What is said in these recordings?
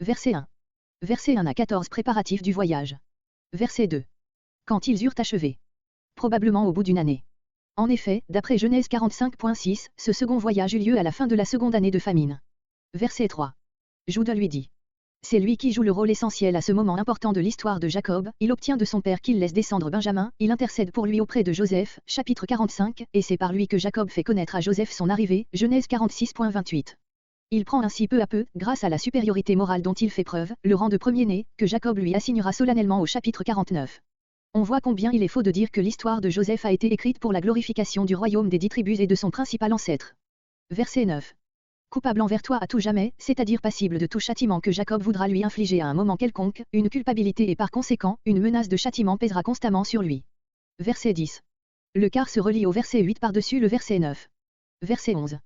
Verset 1. Verset 1 à 14 préparatifs du voyage. Verset 2. Quand ils eurent achevé. Probablement au bout d'une année. En effet, d'après Genèse 45.6, ce second voyage eut lieu à la fin de la seconde année de famine. Verset 3. Juda lui dit. C'est lui qui joue le rôle essentiel à ce moment important de l'histoire de Jacob, il obtient de son père qu'il laisse descendre Benjamin, il intercède pour lui auprès de Joseph, chapitre 45, et c'est par lui que Jacob fait connaître à Joseph son arrivée, Genèse 46.28. Il prend ainsi peu à peu, grâce à la supériorité morale dont il fait preuve, le rang de premier-né, que Jacob lui assignera solennellement au chapitre 49. On voit combien il est faux de dire que l'histoire de Joseph a été écrite pour la glorification du royaume des 10 tribus et de son principal ancêtre. Verset 9. Coupable envers toi à tout jamais, c'est-à-dire passible de tout châtiment que Jacob voudra lui infliger à un moment quelconque, une culpabilité et par conséquent, une menace de châtiment pèsera constamment sur lui. Verset 10. Le quart se relie au verset 8 par-dessus le verset 9. Verset 11.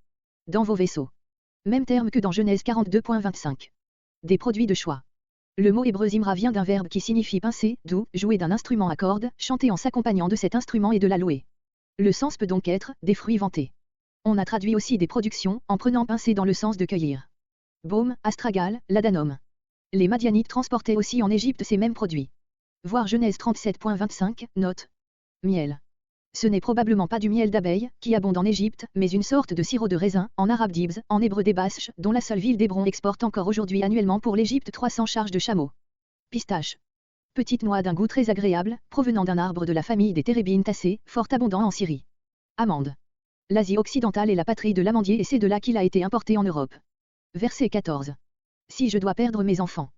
Dans vos vaisseaux. Même terme que dans Genèse 42.25. Des produits de choix. Le mot hébreu zimra vient d'un verbe qui signifie pincer, d'où, jouer d'un instrument à cordes, chanter en s'accompagnant de cet instrument et de la louer. Le sens peut donc être, des fruits vantés. On a traduit aussi des productions, en prenant pincer dans le sens de cueillir. Baume, astragal, ladanum. Les Madianites transportaient aussi en Égypte ces mêmes produits. Voir Genèse 37.25, note. Miel. Ce n'est probablement pas du miel d'abeille, qui abonde en Égypte, mais une sorte de sirop de raisin, en arabe dibs, en hébreu débasche, dont la seule ville d'Hébron exporte encore aujourd'hui annuellement pour l'Égypte 300 charges de chameaux. Pistache. Petite noix d'un goût très agréable, provenant d'un arbre de la famille des térébines tassées, fort abondant en Syrie. Amande. L'Asie occidentale est la patrie de l'amandier et c'est de là qu'il a été importé en Europe. Verset 14. Si je dois perdre mes enfants.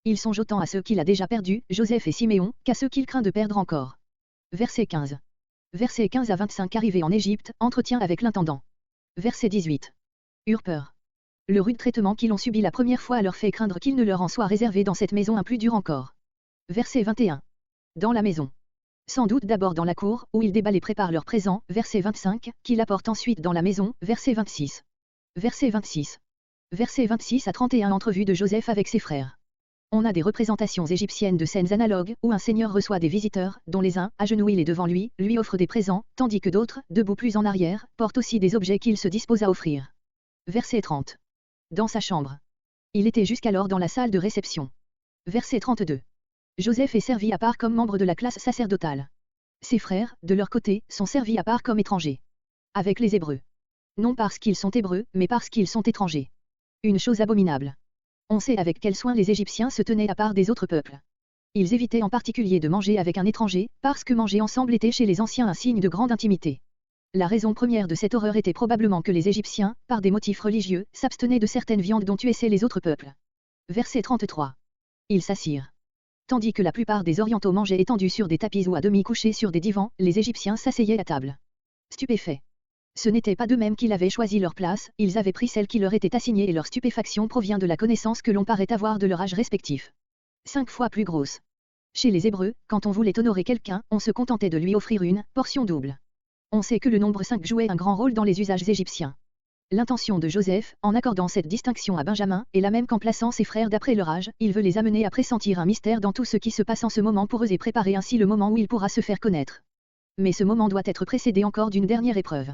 Il songe autant à ceux qu'il a déjà perdus, Joseph et Siméon, qu'à ceux qu'il craint de perdre encore. Verset 15. Versets 15 à 25 arrivés en Égypte, entretien avec l'intendant. Verset 18. Eurent peur. Le rude traitement qu'ils ont subi la première fois leur fait craindre qu'il ne leur en soit réservé dans cette maison un plus dur encore. Verset 21. Dans la maison. Sans doute d'abord dans la cour, où ils déballent et préparent leur présent, verset 25, qu'ils apportent ensuite dans la maison, verset 26. Verset 26. Verset 26 à 31 entrevue de Joseph avec ses frères. On a des représentations égyptiennes de scènes analogues, où un seigneur reçoit des visiteurs, dont les uns, agenouillés devant lui offrent des présents, tandis que d'autres, debout plus en arrière, portent aussi des objets qu'il se dispose à offrir. Verset 30. Dans sa chambre. Il était jusqu'alors dans la salle de réception. Verset 32. Joseph est servi à part comme membre de la classe sacerdotale. Ses frères, de leur côté, sont servis à part comme étrangers. Avec les Hébreux. Non parce qu'ils sont Hébreux, mais parce qu'ils sont étrangers. Une chose abominable. On sait avec quel soin les Égyptiens se tenaient à part des autres peuples. Ils évitaient en particulier de manger avec un étranger, parce que manger ensemble était chez les anciens un signe de grande intimité. La raison première de cette horreur était probablement que les Égyptiens, par des motifs religieux, s'abstenaient de certaines viandes dont tuaient les autres peuples. Verset 33. Ils s'assirent. Tandis que la plupart des Orientaux mangeaient étendus sur des tapis ou à demi couchés sur des divans, les Égyptiens s'asseyaient à table. Stupéfaits. Ce n'était pas d'eux-mêmes qu'ils avaient choisi leur place, ils avaient pris celle qui leur était assignée et leur stupéfaction provient de la connaissance que l'on paraît avoir de leur âge respectif. 5 fois plus grosse. Chez les Hébreux, quand on voulait honorer quelqu'un, on se contentait de lui offrir une portion double. On sait que le nombre 5 jouait un grand rôle dans les usages égyptiens. L'intention de Joseph, en accordant cette distinction à Benjamin, est la même qu'en plaçant ses frères d'après leur âge, il veut les amener à pressentir un mystère dans tout ce qui se passe en ce moment pour eux et préparer ainsi le moment où il pourra se faire connaître. Mais ce moment doit être précédé encore d'une dernière épreuve.